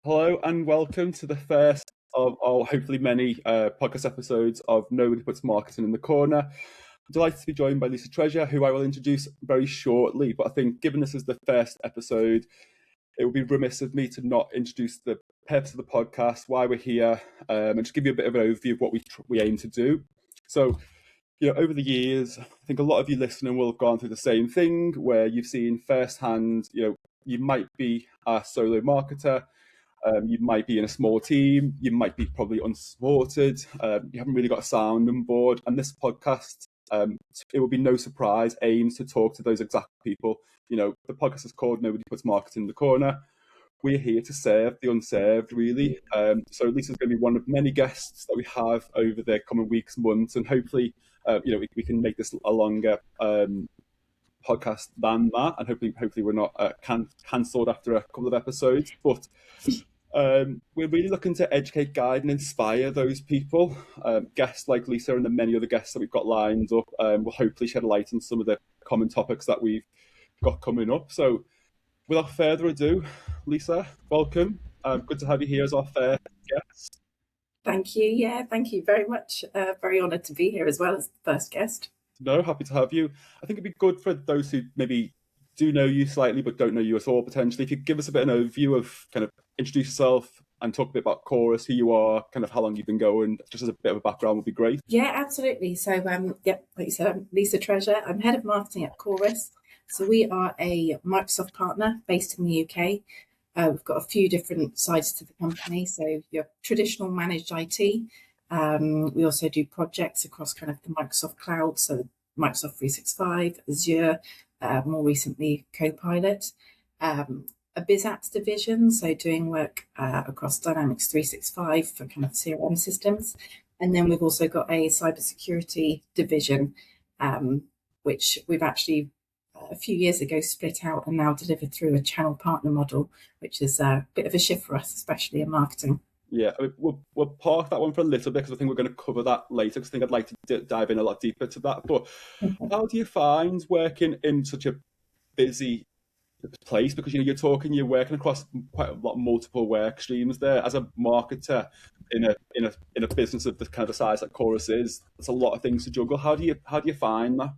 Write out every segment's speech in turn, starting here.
Hello and welcome to the first of our hopefully many podcast episodes of Nobody Puts Marketing in the Corner. I'm delighted to be joined by Lisa Treasure, who I will introduce very shortly, but I think given this is the first episode, it would be remiss of me to not introduce the purpose of the podcast, why we're here, and just give you a bit of an overview of what we aim to do. So, over the years, I think a lot of you listening will have gone through the same thing where you've seen firsthand, you might be a solo marketer, you might be in a small team, you might be probably unsupported, you haven't really got a sounding board, and this podcast, it will be no surprise, aims to talk to those exact people. The podcast is called Nobody Puts Marketing in the Corner. We're here to serve the unserved, really. So Lisa's going to be one of many guests that we have over the coming weeks, months, and hopefully, we can make this a longer podcast than that, and hopefully we're not cancelled after a couple of episodes. But we're really looking to educate, guide, and inspire those people. Guests like Lisa and the many other guests that we've got lined up will hopefully shed light on some of the common topics that we've got coming up. So without further ado, Lisa, welcome. Good to have you here as our first guest. Thank you. Yeah, thank you very much. Very honoured to be here as well as the first guest. No, happy to have you. I think it'd be good for those who maybe do know you slightly but don't know you at all, potentially, if you could give us a bit of an overview of kind of introduce yourself and talk a bit about Chorus, who you are, kind of how long you've been going, just as a bit of a background would be great. Yeah, absolutely. So, like you said, I'm Lisa Treasure. I'm head of marketing at Chorus. So we are a Microsoft partner based in the UK. We've got a few different sides to the company. So your traditional managed IT. We also do projects across kind of the Microsoft cloud, so Microsoft 365, Azure, more recently Copilot. A biz apps division, so doing work across Dynamics 365 for kind of CRM systems. And then we've also got a cybersecurity division, which we've actually a few years ago split out and now delivered through a channel partner model, which is a bit of a shift for us, especially in marketing. Yeah, we'll park that one for a little bit because I think we're going to cover that later, because I think I'd like to dive in a lot deeper to that. But how do you find working in such a busy place? Because you're working across quite a lot of multiple work streams there. As a marketer in a business of the kind of the size that Chorus is, there's a lot of things to juggle. How do you find that?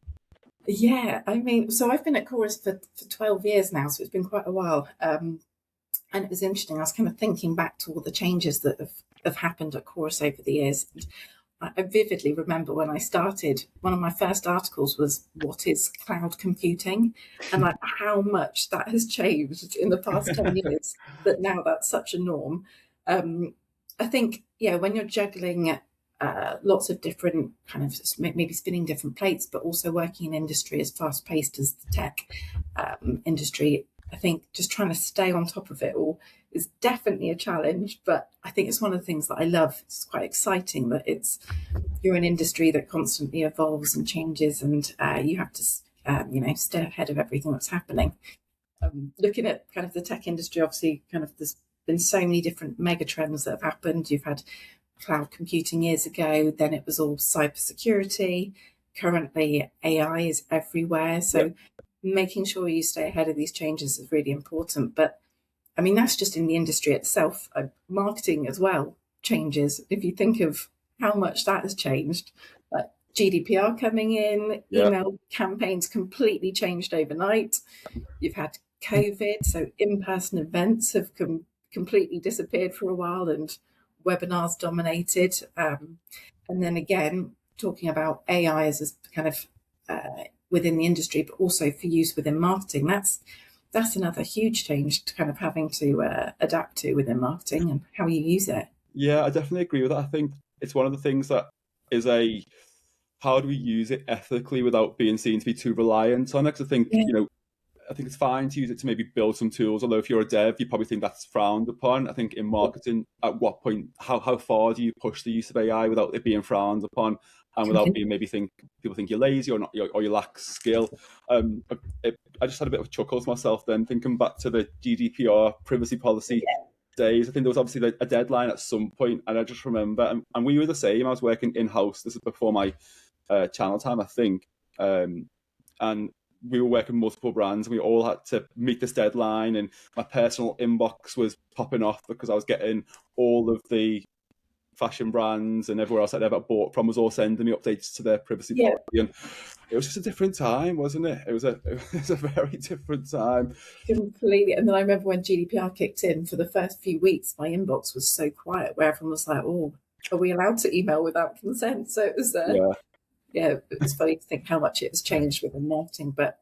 Yeah, I mean, so I've been at Chorus for 12 years now, so it's been quite a while. And it was interesting. I was kind of thinking back to all the changes that have happened at Chorus over the years. And I vividly remember when I started, one of my first articles was, "What is cloud computing?" And like how much that has changed in the past 10 years, that now that's such a norm. I think, when you're juggling lots of different kind of maybe spinning different plates, but also working in industry as fast paced as the tech industry, I think just trying to stay on top of it all is definitely a challenge, but I think it's one of the things that I love. It's quite exciting that you're an industry that constantly evolves and changes, and you have to, stay ahead of everything that's happening. Looking at kind of the tech industry, obviously, kind of there's been so many different mega trends that have happened. You've had cloud computing years ago, then it was all cybersecurity. Currently, AI is everywhere, so making sure you stay ahead of these changes is really important. But I mean, that's just in the industry itself. Marketing as well changes. If you think of how much that has changed, like GDPR coming in, email campaigns completely changed overnight. You've had COVID, so in-person events have completely disappeared for a while and webinars dominated. And then again, talking about AI as a kind of within the industry, but also for use within marketing. That's another huge change to kind of having to adapt to within marketing and how you use it. Yeah, I definitely agree with that. I think it's one of the things that is how do we use it ethically without being seen to be too reliant on it? Because I think, I think it's fine to use it to maybe build some tools, although if you're a dev, you probably think that's frowned upon. I think in marketing, at what point, how far do you push the use of AI without it being frowned upon? And without being people think you're lazy or not, or you lack skill. I just had a bit of a chuckle to myself then, thinking back to the GDPR privacy policy days. I think there was obviously a deadline at some point, and I just remember, and we were the same. I was working in-house. This is before my channel time, I think. And we were working multiple brands, and we all had to meet this deadline. And my personal inbox was popping off because I was getting all of the fashion brands and everywhere else I'd ever bought from was all sending me updates to their privacy Yeah, policy. And it was just a different time, wasn't it? It was a very different time. completely. And then I remember when GDPR kicked in, for the first few weeks, my inbox was so quiet, where everyone was like, "Oh, are we allowed to email without consent?" So it was, Yeah. yeah, it's funny to think how much it has changed within marketing. But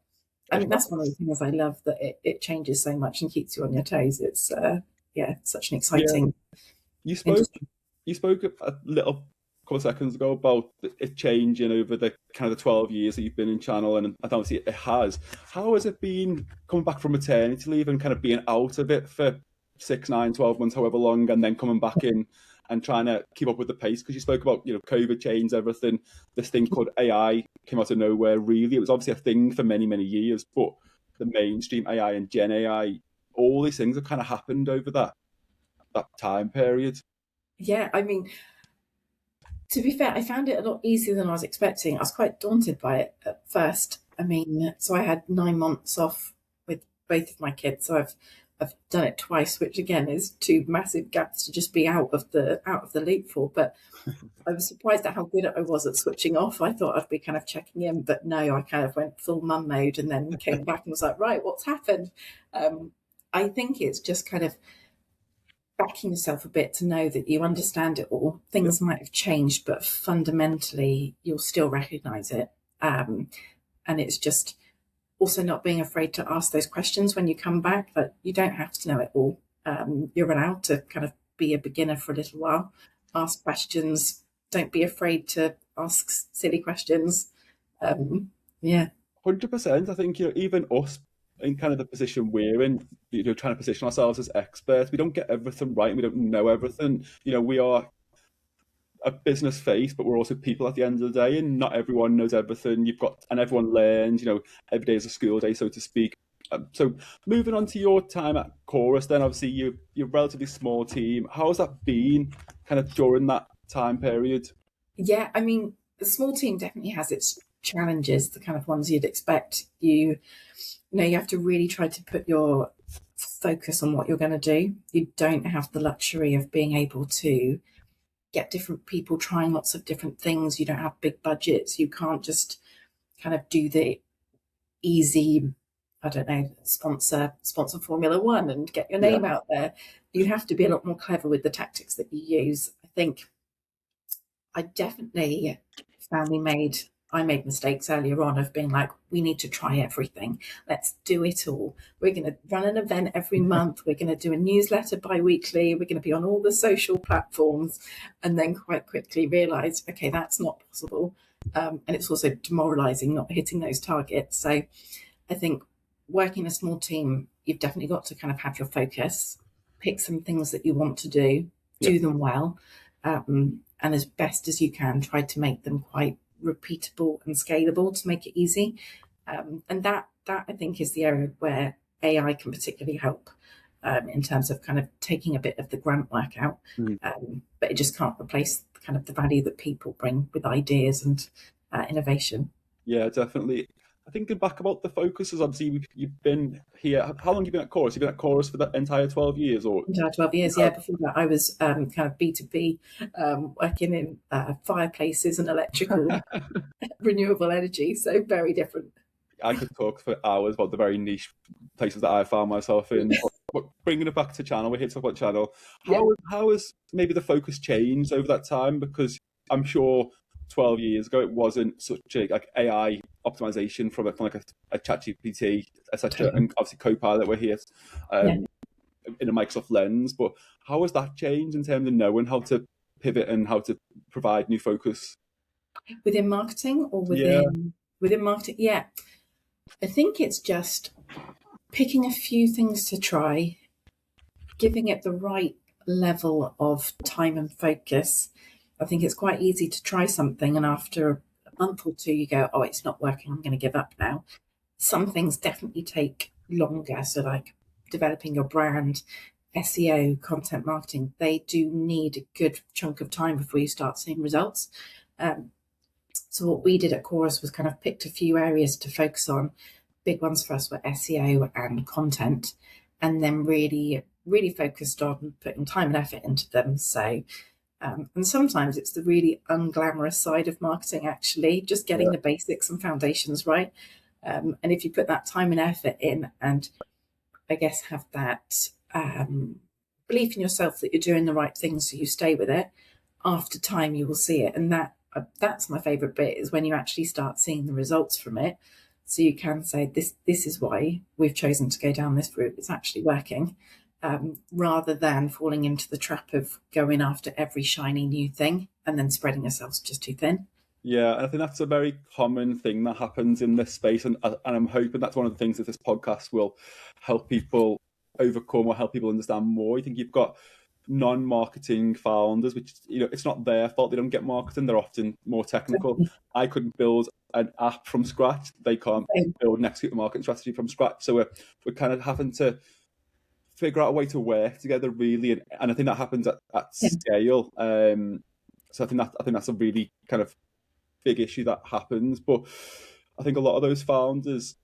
I mean, that's one of the things I love, that it changes so much and keeps you on your toes. It's yeah, such an Yeah. exciting You spoke industry. you spoke a little couple of seconds ago about it changing over the kind of the 12 years that you've been in channel, and I don't see it has. How has it been coming back from maternity leave and kind of being out of it for 6, 9, 12 months, however long, and then coming back in and trying to keep up with the pace? Because you spoke about, COVID changed everything. This thing called AI came out of nowhere, really. It was obviously a thing for many, many years, but the mainstream AI and Gen AI, all these things have kind of happened over that time period. Yeah, I mean, to be fair, I found it a lot easier than I was expecting. I was quite daunted by it at first. I mean, so I had 9 months off with both of my kids. So I've done it twice, which again is two massive gaps to just be out of the loop for. But I was surprised at how good I was at switching off. I thought I'd be kind of checking in, but no, I kind of went full mum mode and then came back and was like, right, what's happened? I think it's just kind of backing yourself a bit to know that you understand it all. Yeah. Things might have changed, but fundamentally, you'll still recognize it. And it's just also not being afraid to ask those questions when you come back. That you don't have to know it all. You're allowed to kind of be a beginner for a little while, ask questions. Don't be afraid to ask silly questions. Yeah, 100%. I think, even us in kind of the position we're in, trying to position ourselves as experts, we don't get everything right and we don't know everything. We are a business face, but we're also people at the end of the day, and not everyone knows everything. And everyone learns, every day is a school day, so to speak. So moving on to your time at Chorus, then obviously you're a relatively small team. How has that been kind of during that time period? yeah. I mean, the small team definitely has its challenges, the kind of ones you'd expect. You have to really try to put your focus on what you're going to do. You don't have the luxury of being able to get different people trying lots of different things. You don't have big budgets. You can't just kind of do the easy, I don't know, sponsor Formula One and get your Yeah. name out there. You have to be a lot more clever with the tactics that you use. I think I definitely found I made mistakes earlier on of being like, we need to try everything. Let's do it all. We're going to run an event every month. We're going to do a newsletter bi-weekly. We're going to be on all the social platforms. And then quite quickly realized, okay, that's not possible. And it's also demoralizing not hitting those targets. So I think working in a small team, you've definitely got to kind of have your focus, pick some things that you want to Yeah. do them well, and as best as you can, try to make them quite repeatable and scalable to make it easy. And that I think is the area where AI can particularly help, in terms of kind of taking a bit of the grunt work out. Mm. But it just can't replace kind of the value that people bring with ideas and innovation. Yeah, definitely. I think back about the focuses, obviously you've been here. How long have you been at Chorus? You've been at Chorus for the entire 12 years, or? Entire 12 years, yeah. Before that, I was kind of B2B, working in fireplaces and electrical renewable energy. So very different. I could talk for hours about the very niche places that I found myself in. But bringing it back to channel, we're here to talk about channel. Yeah, How has maybe the focus changed over that time? Because I'm sure 12 years ago it wasn't such a like AI optimization from a ChatGPT, etc. totally. And obviously Copilot, we're here Yeah. um, in a Microsoft lens. But how has that changed in terms of knowing how to pivot and how to provide new focus? Within marketing or Yeah, within marketing? Yeah. I think it's just picking a few things to try, giving it the right level of time and focus. I think it's quite easy to try something and after a month or two you go, oh, it's not working, I'm going to give up now. Some things definitely take longer. So like developing your brand, SEO, content marketing, they do need a good chunk of time before you start seeing results. Um, So what we did at Chorus was kind of picked a few areas to focus on. Big ones for us were SEO and content, and then really, really focused on putting time and effort into them. So, and sometimes it's the really unglamorous side of marketing, actually, just getting the basics and foundations right. And if you put that time and effort in, and I guess have that belief in yourself that you're doing the right thing, so you stay with it, after time you will see it. And that's my favorite bit, is when you actually start seeing the results from it, so you can say this is why we've chosen to go down this route, it's actually working, rather than falling into the trap of going after every shiny new thing and then spreading yourselves just too thin. Yeah, I think that's a very common thing that happens in this space, and I'm hoping that's one of the things that this podcast will help people overcome or help people understand more. I think you've got non-marketing founders, which, you know, it's not their fault they don't get marketing. They're often more technical. I couldn't build an app from scratch. They can't build an execute marketing strategy from scratch. So we're kind of having to figure out a way to work together, really, and I think that happens at scale. So I think that's a really kind of big issue that happens. But I think a lot of those founders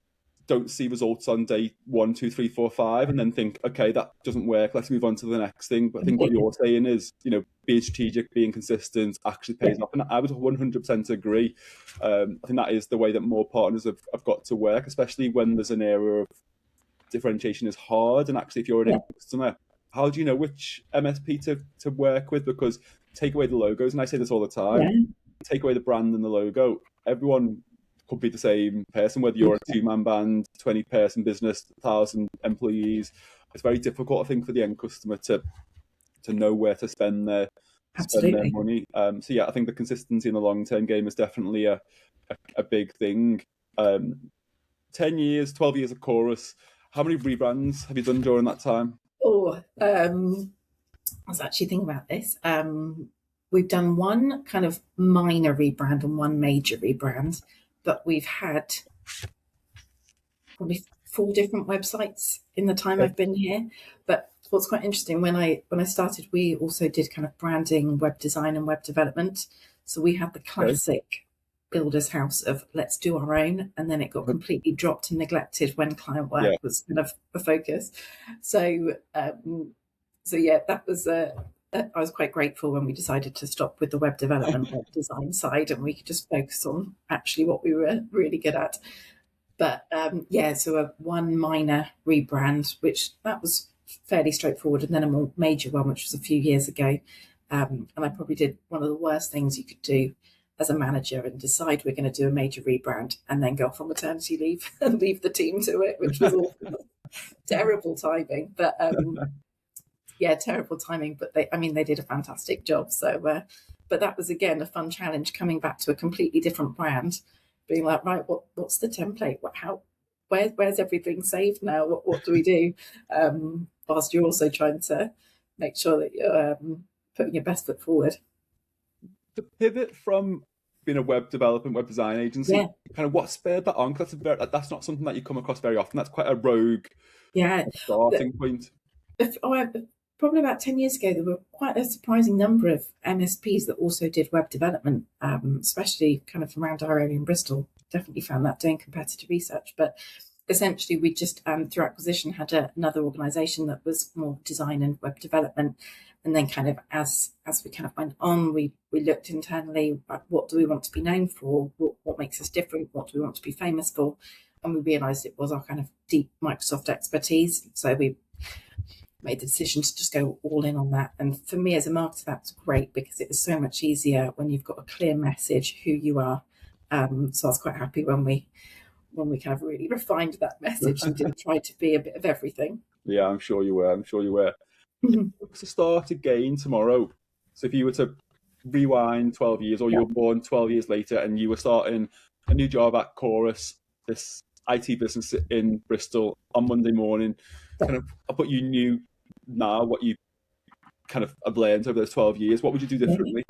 don't see results on day 1, 2, 3, 4, 5, and then think, okay, that doesn't work, let's move on to the next thing. But I think what you're saying is, you know, being strategic, being consistent actually pays off. And I would 100% agree. I think that is the way that more partners have got to work, especially when there's an era of differentiation is hard. And actually, if you're an customer, how do you know which MSP to work with? Because take away the logos, and I say this all the time, take away the brand and the logo, everyone could be the same person, whether you're a 2-man band, 20-person business, 1,000 employees. It's very difficult, I think, for the end customer to know where to spend their money. So yeah, I think the consistency in the long-term game is definitely a big thing. 10 years, 12 years of Chorus. How many rebrands have you done during that time? I was actually thinking about this. We've done one kind of minor rebrand and one major rebrand, but we've had probably 4 different websites in the time I've been here. But what's quite interesting, when I started, we also did kind of branding, web design, and web development. So we had the classic builder's house of let's do our own, and then it got completely dropped and neglected when client work was kind of a focus. So yeah, that was I was quite grateful when we decided to stop with the web development, web design side, and we could just focus on actually what we were really good at. But so one minor rebrand, which that was fairly straightforward, and then a more major one, which was a few years ago. And I probably did one of the worst things you could do as a manager, and decide we're going to do a major rebrand and then go off on maternity leave and leave the team to it, which was awful. Terrible timing. But terrible timing, but they did a fantastic job. So, but that was again a fun challenge, coming back to a completely different brand, being like, right, what's the template? Where's everything saved now? What do we do? Whilst you're also trying to make sure that you're putting your best foot forward. The pivot from being a web development, web design agency, kind of what spurred that on? Because that's not something that you come across very often. That's quite a rogue starting point. Probably about 10 years ago, there were quite a surprising number of MSPs that also did web development, especially kind of around our area in Bristol. Definitely found that doing competitive research. But essentially, we just, through acquisition, had another organisation that was more design and web development. And then kind of as we kind of went on, we looked internally at what do we want to be known for? What makes us different? What do we want to be famous for? And we realised it was our kind of deep Microsoft expertise. So we made the decision to just go all in on that. And for me as a marketer, that's great, because it is so much easier when you've got a clear message who you are. So I was quite happy when we kind of really refined that message and didn't try to be a bit of everything. Yeah, I'm sure you were. If you were to start again tomorrow, so if you were to rewind 12 years, or you were born 12 years later and you were starting a new job at Chorus, this IT business in Bristol, on Monday morning, kind of, but you knew now what you kind of have learned over those 12 years, what would you do differently?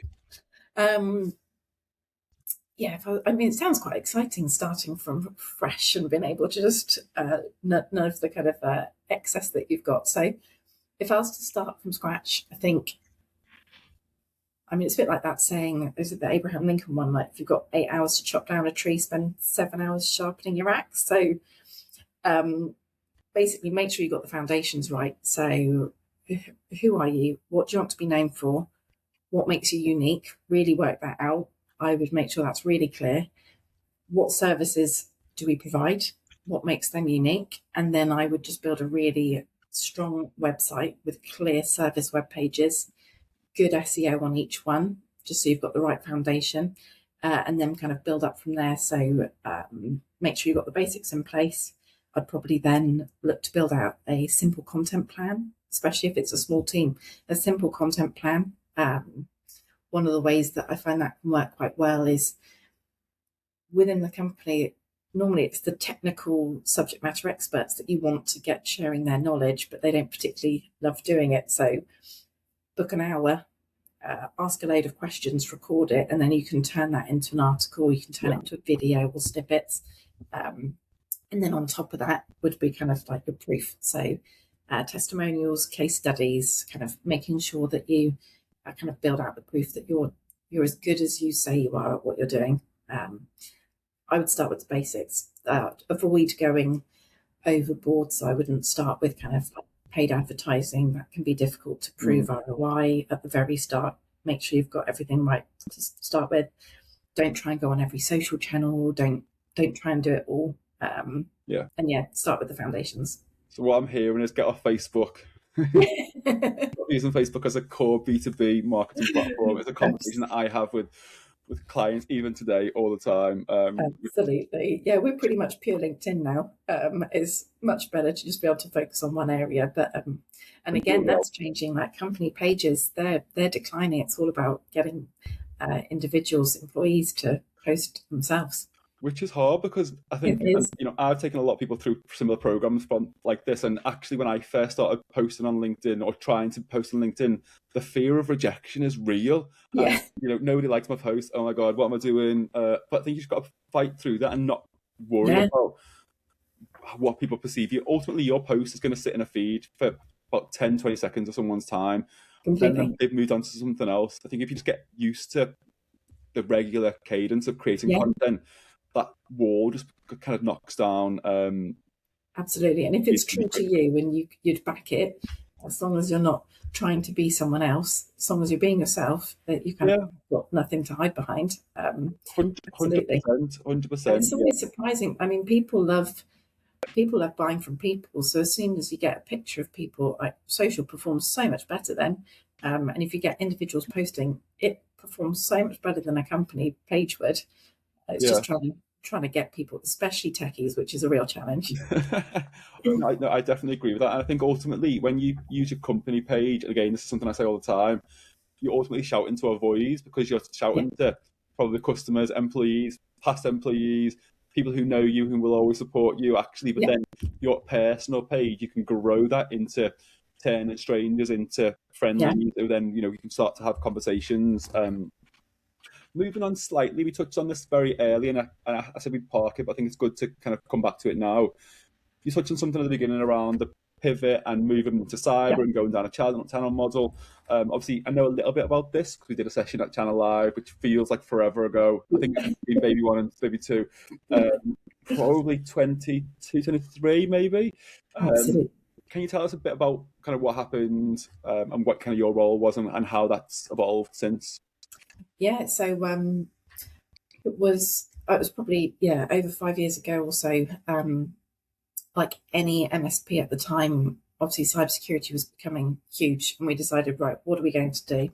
It sounds quite exciting, starting from fresh and being able to just none of the kind of excess that you've got. So if I was to start from scratch, I think I mean, it's a bit like that saying, is it the Abraham Lincoln one? Like, if you've got 8 hours to chop down a tree, spend 7 hours sharpening your axe. So um, basically, make sure you've got the foundations right. So who are you? What do you want to be known for? What makes you unique? Really work that out. I would make sure that's really clear. What services do we provide? What makes them unique? And then I would just build a really strong website with clear service web pages, good SEO on each one, just so you've got the right foundation, and then kind of build up from there. So make sure you've got the basics in place. I'd probably then look to build out a simple content plan, especially if it's a small team, a simple content plan. One of the ways that I find that can work quite well is within the company, normally it's the technical subject matter experts that you want to get sharing their knowledge, but they don't particularly love doing it. So book an hour, ask a load of questions, record it, and then you can turn that into an article, you can turn it into a video or snippets. And then on top of that would be kind of like your proof. So testimonials, case studies, kind of making sure that you kind of build out the proof that you're as good as you say you are at what you're doing. I would start with the basics. Avoid going overboard. So I wouldn't start with kind of like paid advertising. That can be difficult to prove ROI at the very start. Make sure you've got everything right to start with. Don't try and go on every social channel. Don't try and do it all. And start with the foundations. So what I'm hearing is get off Facebook. Using Facebook as a core B2B marketing platform is a conversation that I have with clients even today all the time. Absolutely. Yeah, we're pretty much pure LinkedIn now. It's much better to just be able to focus on one area. But and again, that's changing. Like company pages, they're declining. It's all about getting individuals, employees to post themselves. Which is hard because I think, I've taken a lot of people through similar programs from like this. And actually, when I first started posting on LinkedIn or trying to post on LinkedIn, the fear of rejection is real. Yeah. And, nobody likes my post. Oh my God, what am I doing? But I think you've got to fight through that and not worry about what people perceive you. Ultimately, your post is going to sit in a feed for about 10, 20 seconds of someone's time. Completely. Then they've moved on to something else. I think if you just get used to the regular cadence of creating content, that wall just kind of knocks down. Absolutely. And if it's true to you and you'd back it, as long as you're not trying to be someone else, as long as you're being yourself, that you kind of got nothing to hide behind. 100%. It's always surprising. I mean, people love buying from people. So as soon as you get a picture of people, like social performs so much better then. And if you get individuals posting, it performs so much better than a company page would. It's just trying to get people, especially techies, which is a real challenge. I definitely agree with that. And I think ultimately, when you use your company page, and again, this is something I say all the time, you're ultimately shouting to our voice because you're shouting to probably customers, employees, past employees, people who know you, who will always support you, actually. But then your personal page, you can grow that into turning strangers into friendly. Then, you can start to have conversations. Moving on slightly, we touched on this very early, and I said we'd park it, but I think it's good to kind of come back to it now. You touched on something at the beginning around the pivot and moving into cyber and going down a channel model. Obviously, I know a little bit about this because we did a session at Channel Live, which feels like forever ago. I think it's been maybe 1 and maybe 2, probably 22, 23 maybe. Absolutely. Can you tell us a bit about kind of what happened and what kind of your role was and how that's evolved since? Yeah, so it was probably over 5 years ago or so. Like any MSP at the time, obviously cybersecurity was becoming huge, and we decided, right, what are we going to do?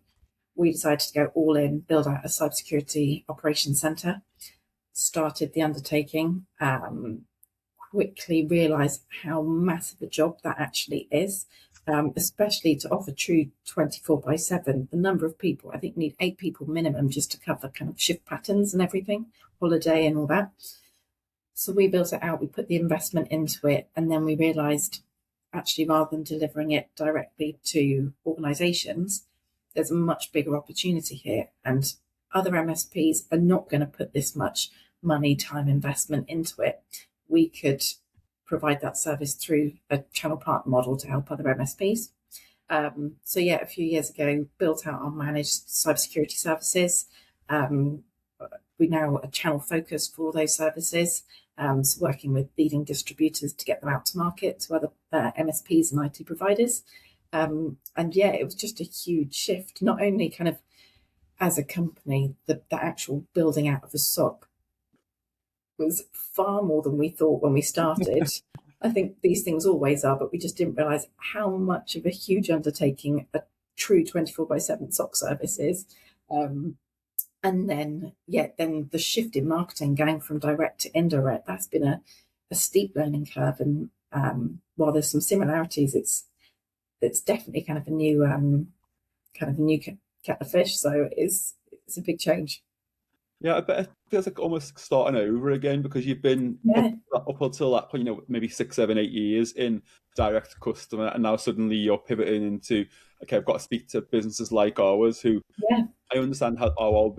We decided to go all in, build out a cybersecurity operations center. Started the undertaking. Quickly realised how massive a job that actually is. Especially to offer true 24/7, the number of people, I think you need 8 people minimum just to cover kind of shift patterns and everything, holiday and all that. So we built it out, we put the investment into it, and then we realised actually rather than delivering it directly to organisations, there's a much bigger opportunity here. And other MSPs are not going to put this much money, time, investment into it. We could provide that service through a channel partner model to help other MSPs. So yeah, a few years ago, built out our managed cybersecurity services. Um, we now are channel focused for all those services. So working with leading distributors to get them out to market to other MSPs and IT providers. And yeah, it was just a huge shift, not only kind of as a company, the actual building out of the SOC was far more than we thought when we started. I think these things always are, but we just didn't realize how much of a huge undertaking a true 24/7 SOC service is. And then, yeah, then the shift in marketing going from direct to indirect, that's been a steep learning curve. And while there's some similarities, it's definitely kind of a new kettle of fish. So it's a big change. Yeah, I bet it feels like almost starting over again because you've been Yeah, up until that point, maybe 6, 7, 8 years in direct to customer, and now suddenly you're pivoting into, okay, I've got to speak to businesses like ours who yeah, I understand how our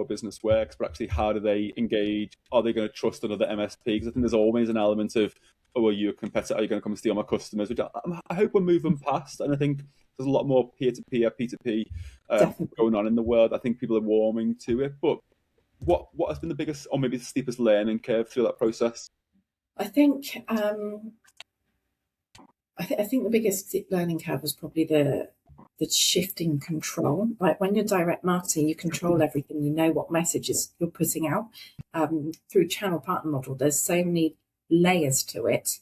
business works, but actually, how do they engage? Are they going to trust another MSP? Because I think there's always an element of, oh, are you a competitor? Are you going to come and steal my customers? Which I hope we're moving past, and I think there's a lot more peer-to-peer, P2P definitely. going on in the world. I think people are warming to it, but what has been the biggest or maybe the steepest learning curve through that process? I think I think the biggest learning curve was probably the shift in control. Like when you're direct marketing, you control everything. You know what messages you're putting out. Through channel partner model, there's so many layers to it.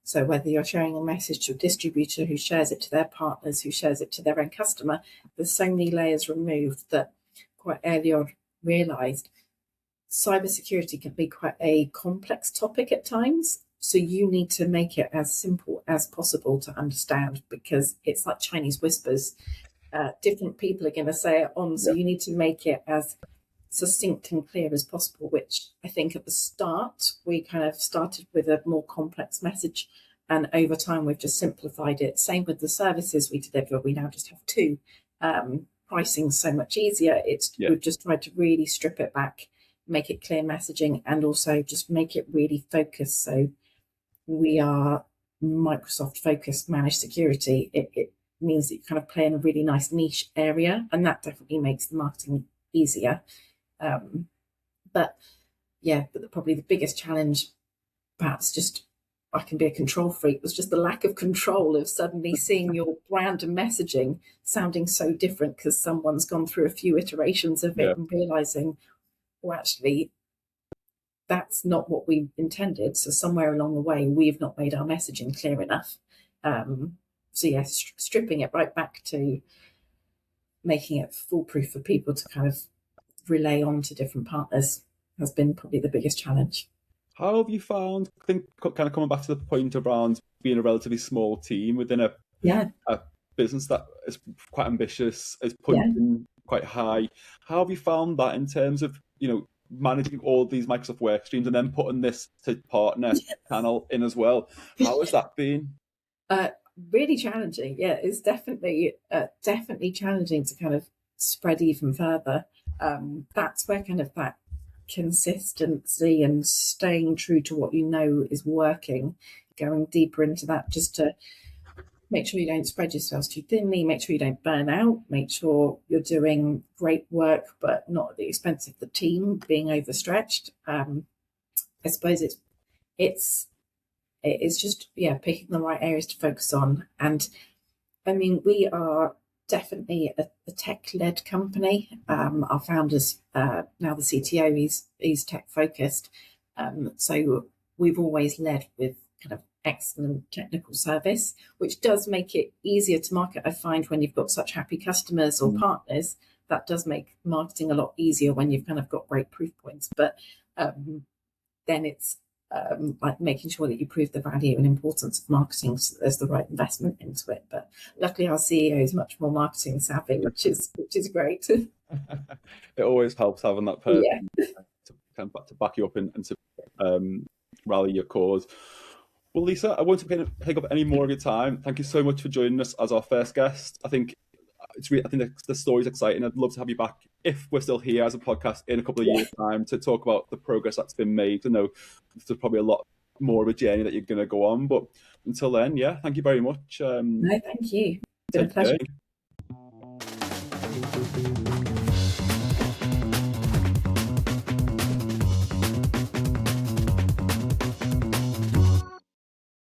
So whether you're sharing a message to a distributor who shares it to their partners, who shares it to their end customer, there's so many layers removed that quite early on realized cybersecurity can be quite a complex topic at times. So you need to make it as simple as possible to understand because it's like Chinese whispers. Different people are going to say it on, so Yeah, you need to make it as succinct and clear as possible. Which I think at the start we kind of started with a more complex message, and over time we've just simplified it. Same with the services we deliver. We now just have two. Pricing's so much easier. yeah, We've just tried to really strip it back, make it clear messaging, and also just make it really focused. So we are Microsoft focused managed security. It means that you kind of play in a really nice niche area, and that definitely makes the marketing easier. Um, but yeah, but probably the biggest challenge, perhaps just I can be a control freak, was just the lack of control of suddenly seeing your brand and messaging sounding so different because someone's gone through a few iterations of yeah. it and realizing, well, actually, that's not what we intended. So somewhere along the way, we've not made our messaging clear enough. So yes, stripping it right back to making it foolproof for people to kind of relay on to different partners has been probably the biggest challenge. How have you found? I think kind of coming back to the point around being a relatively small team within Yeah, a business that is quite ambitious, is yeah. punching quite high. How have you found that in terms of managing all these Microsoft work streams and then putting this to partner channel in as well? How has that been? Uh, Really challenging. Yeah, it's definitely challenging to kind of spread even further. That's where kind of that consistency and staying true to what you know is working, going deeper into that just to make sure you don't spread yourselves too thinly, make sure you don't burn out, make sure you're doing great work, but not at the expense of the team being overstretched. I suppose it's it's just yeah picking the right areas to focus on. And I mean we are definitely a tech-led company. Our founders, now the CTO, he's tech focused. So we've always led with kind of excellent technical service, which does make it easier to market. I find when you've got such happy customers or partners, that does make marketing a lot easier when you've kind of got great proof points. But then it's like making sure that you prove the value and importance of marketing so there's the right investment into it. But luckily our CEO is much more marketing savvy, which is great. It always helps having that person Yeah. to kind of to back you up and to rally your cause. Well, Lisa, I won't take up any more of your time. Thank you so much for joining us as our first guest. I think I think the story's exciting. I'd love to have you back if we're still here as a podcast in a couple of Yeah. years' time to talk about the progress that's been made. I know there's probably a lot more of a journey that you're going to go on, but until then, yeah, thank you very much. No, thank you. It's been a Take pleasure. care.